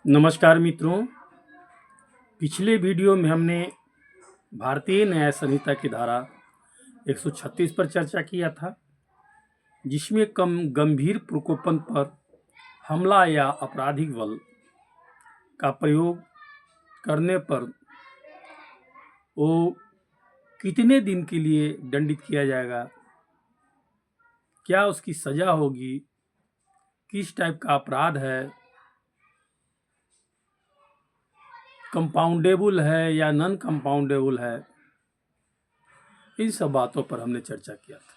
नमस्कार मित्रों। पिछले वीडियो में हमने भारतीय न्याय संहिता की धारा 136 पर चर्चा किया था, जिसमें कम गंभीर प्रकोपन पर हमला या आपराधिक बल का प्रयोग करने पर वो कितने दिन के लिए दंडित किया जाएगा, क्या उसकी सज़ा होगी, किस टाइप का अपराध है, कंपाउंडेबल है या नॉन कंपाउंडेबल है, इन सब बातों पर हमने चर्चा किया था।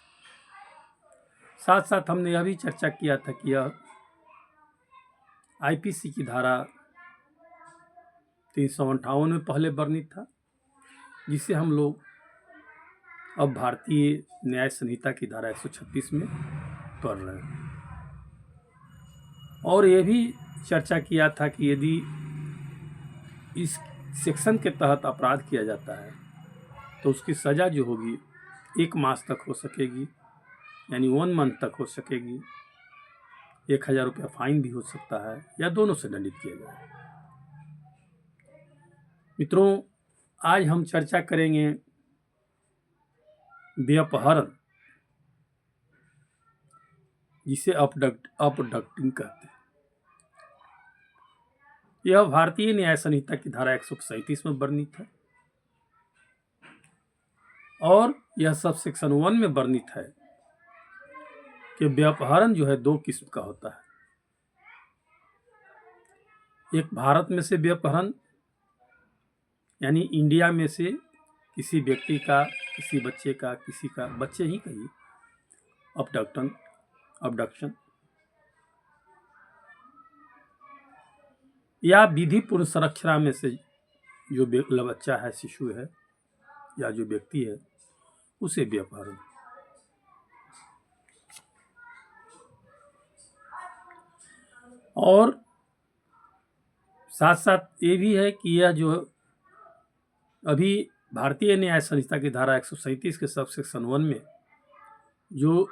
साथ साथ हमने यह भी चर्चा किया था कि यह आईपीसी की धारा 358 में पहले वर्णित था, जिसे हम लोग अब भारतीय न्याय संहिता की धारा 136 में पढ़ रहे हैं। और यह भी चर्चा किया था कि यदि इस सेक्शन के तहत अपराध किया जाता है तो उसकी सज़ा जो होगी 1 मास तक हो सकेगी, यानी 1 मंथ तक हो सकेगी, 1000 रुपया फाइन भी हो सकता है या दोनों से दंडित किया जाए। मित्रों, आज हम चर्चा करेंगे व्यपहरण, जिसे अपडक्टिंग कहते हैं। यह भारतीय न्याय संहिता की धारा 137 में वर्णित है और यह सब सेक्शन 1 में वर्णित है कि व्यपहरण जो है 2 किस्म का होता है। एक भारत में से व्यपहरण, यानी इंडिया में से किसी व्यक्ति का, किसी बच्चे का, किसी का, बच्चे ही कहिए, अबडक्शन, या विधिपूर्ण संरक्षण में से जो बच्चा है, शिशु है या जो व्यक्ति है, उसे व्यपहरण। और साथ साथ ये भी है कि यह जो अभी भारतीय न्याय संहिता की धारा 137 के सब सेक्शन 1 में जो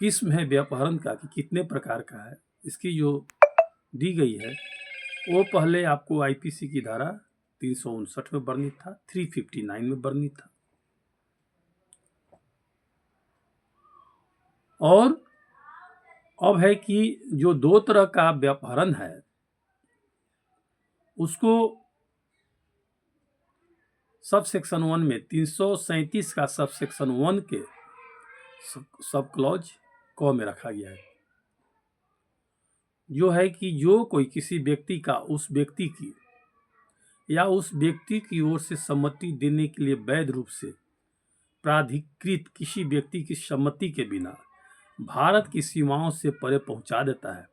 किस्म है व्यपहरण का कि कितने प्रकार का है, इसकी जो दी गई है वो पहले आपको आईपीसी की धारा 359 में वर्णित था, 359 में वर्णित था। और अब है कि जो 2 तरह का व्यपहरण है उसको सब सेक्शन 1 में 337 का सब सेक्शन 1 के सब क्लॉज क में रखा गया है, जो है कि जो कोई किसी व्यक्ति का उस व्यक्ति की या उस व्यक्ति की ओर से सम्मति देने के लिए वैध रूप से प्राधिकृत किसी व्यक्ति की सम्मति के बिना भारत की सीमाओं से परे पहुंचा देता है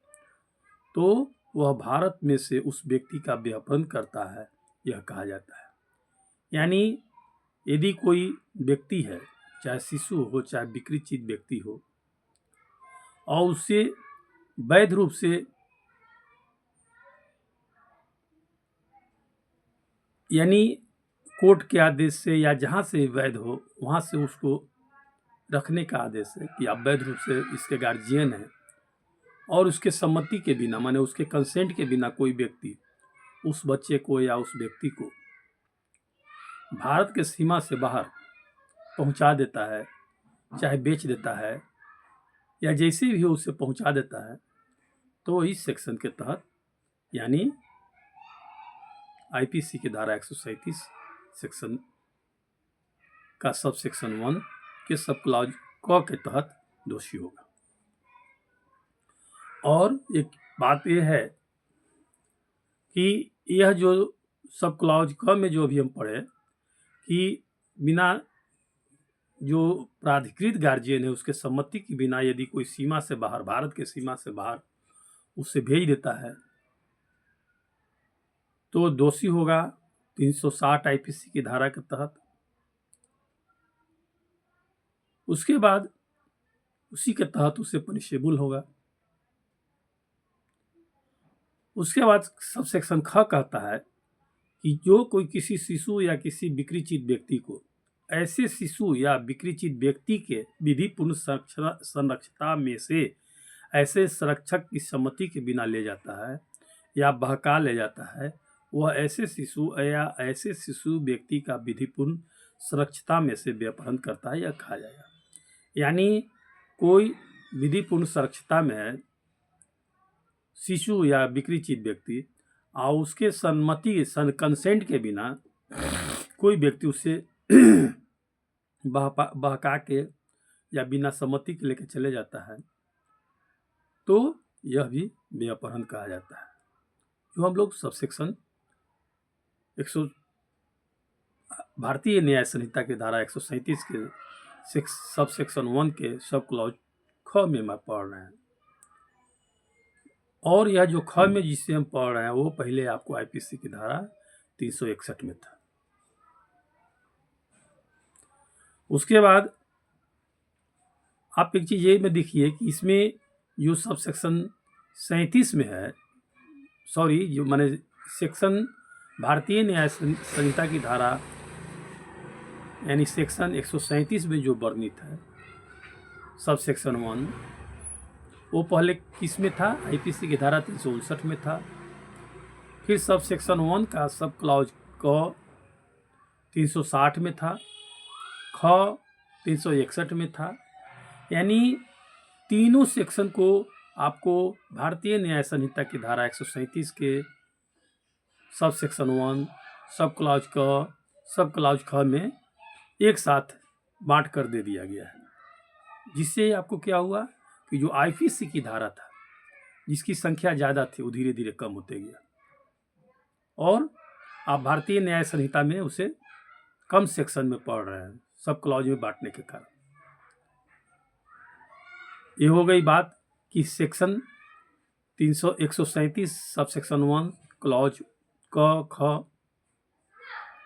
तो वह भारत में से उस व्यक्ति का व्यपहरण करता है, यह कहा जाता है। यानी यदि कोई व्यक्ति है, चाहे शिशु हो चाहे विकृत व्यक्ति हो, और उससे वैध रूप से, यानी कोर्ट के आदेश से या जहाँ से वैध हो वहाँ से उसको रखने का आदेश है कि आप वैध रूप से इसके गार्जियन हैं, और उसके सम्मति के बिना, माने उसके कंसेंट के बिना कोई व्यक्ति उस बच्चे को या उस व्यक्ति को भारत के सीमा से बाहर पहुंचा देता है, चाहे बेच देता है या जैसे भी हो उसे पहुंचा देता है, तो इस सेक्शन के तहत, यानी आईपीसी की धारा 137 सेक्शन का सब सेक्शन 1 के सब क्लॉज क के तहत दोषी होगा। और एक बात यह है कि यह जो सब क्लॉज क में जो भी हम पढ़े कि बिना जो प्राधिकृत गार्जियन है उसके सम्मति के बिना यदि कोई सीमा से बाहर, भारत के सीमा से बाहर उससे भेज देता है तो दोषी होगा 360 आईपीसी की धारा के तहत। उसके बाद उसी के तहत उसे पनिशेबल होगा। उसके बाद सब सेक्शन ख कहता है कि जो कोई किसी शिशु या किसी विकृत व्यक्ति को ऐसे शिशु या विकृत व्यक्ति के विधिपूर्ण संरक्षता में से ऐसे संरक्षक की सम्मति के बिना ले जाता है या बहका ले जाता है, वह ऐसे शिशु या ऐसे शिशु व्यक्ति का विधिपूर्ण सुरक्षता में से व्यपहरण करता है या खा जाएगा। यानी कोई विधिपूर्ण सुरक्षता में है शिशु या विकृत व्यक्ति और उसके सम्मति कंसेंट के बिना कोई व्यक्ति उसे बहका के या बिना सम्मति के लेकर चले जाता है, तो यह भी व्यपहरण कहा जाता है, जो हम लोग सबसेक्शन 100 भारतीय न्याय संहिता के धारा 137 के सबसेक्शन 1 के सब क्लॉज ख में पढ़ रहे हैं। और यह जो ख में जिससे हम पढ़ रहे हैं वो पहले आपको आईपीसी की धारा 361 में था। उसके बाद आप एक चीज ये में देखिए कि इसमें जो सब सेक्शन 37 में है, सॉरी जो माने सेक्शन भारतीय न्याय संहिता की धारा यानी सेक्शन 137 में जो वर्णित है सब सेक्शन 1, वो पहले किस में था? आईपीसी की धारा 359 में था। फिर सब सेक्शन 1 का सब क्लॉज क 360 में था, ख 361 में था। यानी तीनों सेक्शन को आपको भारतीय न्याय संहिता की धारा 137 के सब सेक्शन 1, सब क्लॉज क, सब क्लॉज ख में एक साथ बांट कर दे दिया गया है, जिससे आपको क्या हुआ कि जो आईपीसी की धारा था जिसकी संख्या ज़्यादा थी वो धीरे धीरे कम होते गया और आप भारतीय न्याय संहिता में उसे कम सेक्शन में पढ़ रहे हैं सब क्लॉज में बांटने के कारण। ये हो गई बात कि सेक्शन 137 सब सेक्शन 1 क्लॉज क ख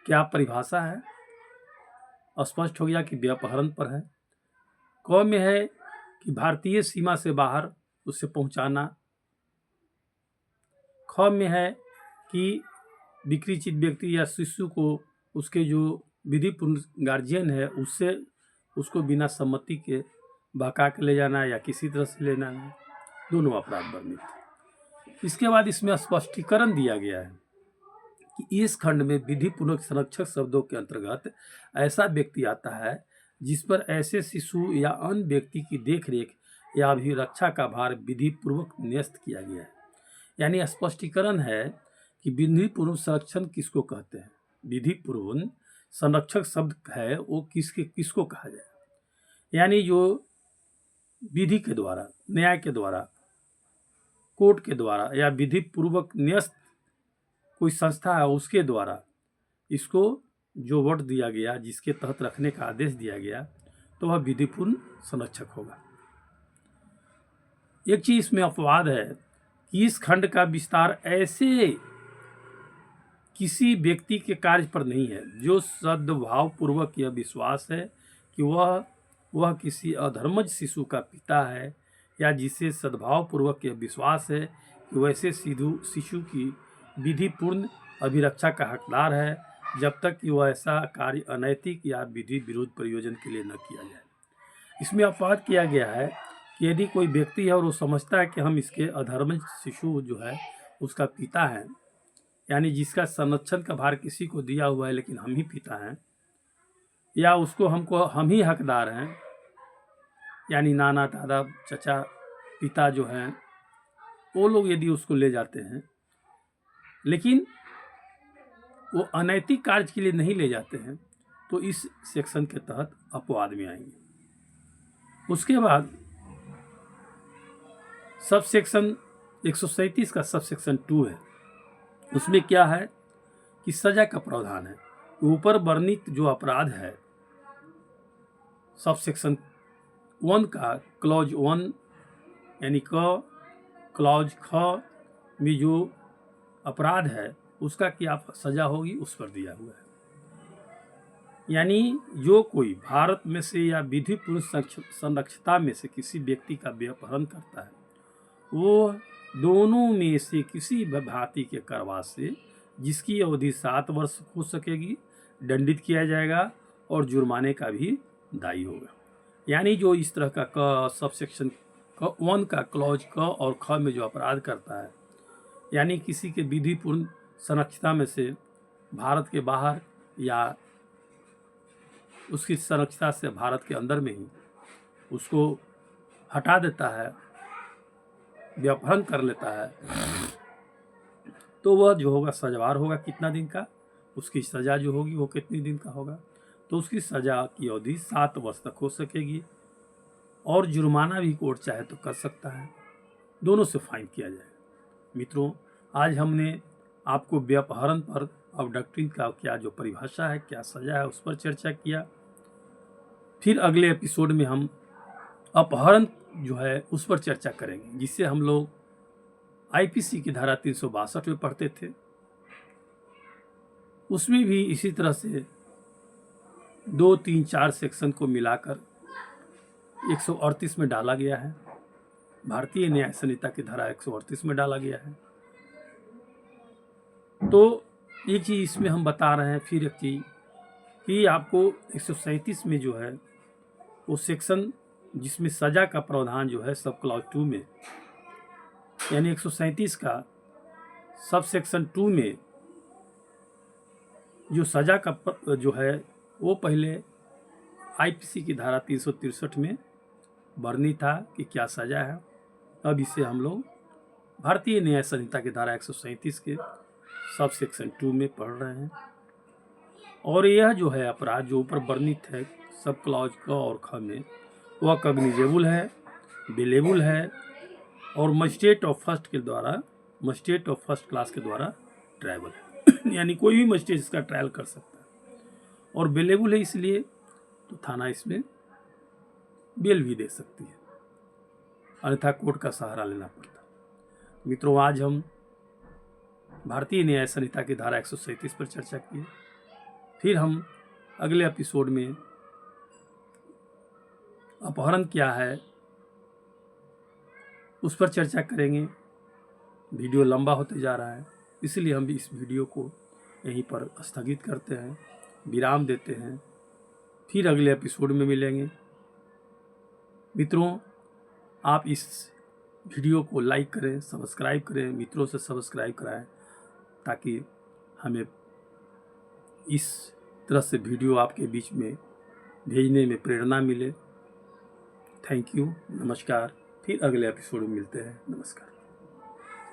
क्या परिभाषा है, स्पष्ट हो गया कि व्यपहरण पर है। क में है कि भारतीय सीमा से बाहर उसे पहुंचाना। ख में है कि विकृत व्यक्ति या शिशु को उसके जो विधिपूर्ण गार्जियन है उससे उसको बिना सम्मति के बहका के ले जाना या किसी तरह से लेना है, दोनों अपराध वर्णित। इसके बाद इसमें स्पष्टीकरण दिया गया है कि इस खंड में विधिपूर्वक संरक्षक शब्दों के अंतर्गत ऐसा व्यक्ति आता है जिस पर ऐसे शिशु या अन्य व्यक्ति की देखरेख या अभिरक्षा का भार विधिपूर्वक न्यस्त किया गया है। यानी स्पष्टीकरण है कि विधिपूर्व संरक्षण किसको कहते हैं। विधिपूर्व संरक्षक शब्द है वो किसको कहा जाए, यानी जो विधि के द्वारा, न्याय के द्वारा, कोर्ट के द्वारा या विधि पूर्वक न्यस्त कोई संस्था है उसके द्वारा इसको जो वर्ड दिया गया, जिसके तहत रखने का आदेश दिया गया, तो वह विधिपूर्ण संरक्षक होगा। एक चीज इसमें अपवाद है कि इस खंड का विस्तार ऐसे किसी व्यक्ति के कार्य पर नहीं है जो सद्भाव पूर्वक यह विश्वास है कि वह किसी अधर्मज शिशु का पिता है, या जिसे सद्भाव पूर्वक यह विश्वास है कि वैसे शिशु की विधिपूर्ण अभिरक्षा का हकदार है, जब तक कि वह ऐसा कार्य अनैतिक या विधि विरुद्ध प्रयोजन के लिए न किया जाए। इसमें अपवाद किया गया है कि यदि कोई व्यक्ति है और वो समझता है कि हम इसके अधर्मज शिशु जो है उसका पिता है, यानी जिसका संरक्षण का भार किसी को दिया हुआ है लेकिन हम ही पिता हैं, या उसको हम ही हकदार हैं, यानी नाना दादा चचा पिता जो हैं वो लोग यदि उसको ले जाते हैं लेकिन वो अनैतिक कार्य के लिए नहीं ले जाते हैं, तो इस सेक्शन के तहत अपवाद में आएंगे। उसके बाद सब सेक्शन 137 का सब सेक्शन 2 है। उसमें क्या है कि सजा का प्रावधान है। ऊपर वर्णित जो अपराध है सब सेक्शन 1 का क्लॉज 1 यानी क, क्लॉज ख में जो अपराध है उसका क्या सजा होगी उस पर दिया हुआ है। यानी जो कोई भारत में से या विधिपूर्ण संरक्षता में से किसी व्यक्ति का व्यपहरण करता है, वो दोनों में से किसी भांति के कारावास से, जिसकी अवधि 7 वर्ष हो सकेगी, दंडित किया जाएगा और जुर्माने का भी दायी होगा। यानी जो इस तरह का सब सेक्शन 1 का क्लॉज क और ख में जो अपराध करता है, यानी किसी के विधिपूर्ण संरक्षता में से भारत के बाहर या उसकी संरक्षता से भारत के अंदर में ही उसको हटा देता है, व्यापहरण कर लेता है, तो वह जो होगा सजावार होगा कितना दिन का, उसकी सज़ा जो होगी वो कितनी दिन का होगा, तो उसकी सज़ा की अवधि 7 वर्ष तक हो सकेगी और जुर्माना भी कोर्ट चाहे तो कर सकता है, दोनों से फाइन किया जाएगा। मित्रों, आज हमने आपको व्यापहरण पर अबडक्टिंग का क्या जो परिभाषा है, क्या सज़ा है, उस पर चर्चा किया। फिर अगले एपिसोड में हम अपहरण जो है उस पर चर्चा करेंगे, जिससे हम लोग आईपीसी की धारा 362 में पढ़ते थे। उसमें भी इसी तरह से 2, 3, 4 सेक्शन को मिलाकर 138 में डाला गया है। भारतीय न्याय संहिता की धारा 138 में डाला गया है। तो एक चीज़ इसमें हम बता रहे हैं, फिर एक चीज़ कि आपको 137 में जो है वो सेक्शन जिसमें सज़ा का प्रावधान जो है सब क्लॉज 2 में, यानी 137 का सब सेक्शन 2 में जो सज़ा का जो है वो पहले आईपीसी की धारा 363 में वर्णित था कि क्या सज़ा है। अब इसे हम लोग भारतीय न्याय संहिता की धारा 137 के सब सेक्शन 2 में पढ़ रहे हैं। और यह जो है अपराध जो ऊपर वर्णित है सब क्लॉज क और ख में, वह कॉग्निजेबल है, बिलेबल है और मजिस्ट्रेट ऑफ फर्स्ट के द्वारा, मजिस्ट्रेट ऑफ फर्स्ट क्लास के द्वारा ट्रायबल है यानी कोई भी मजिस्ट्रेट इसका ट्रायल कर सकता है। और बिलेबल है इसलिए तो थाना इसमें बेल भी दे सकती है, अन्यथा कोर्ट का सहारा लेना पड़ता। मित्रों, आज हम भारतीय न्याय संहिता की धारा 137 पर चर्चा की। फिर हम अगले एपिसोड में अपहरण क्या है उस पर चर्चा करेंगे। वीडियो लंबा होते जा रहा है, इसलिए हम भी इस वीडियो को यहीं पर स्थगित करते हैं, विराम देते हैं। फिर अगले एपिसोड में मिलेंगे। मित्रों, आप इस वीडियो को लाइक करें, सब्सक्राइब करें, मित्रों से सब्सक्राइब कराएं, ताकि हमें इस तरह से वीडियो आपके बीच में भेजने में प्रेरणा मिले। थैंक यू, नमस्कार। फिर अगले एपिसोड में मिलते हैं। नमस्कार।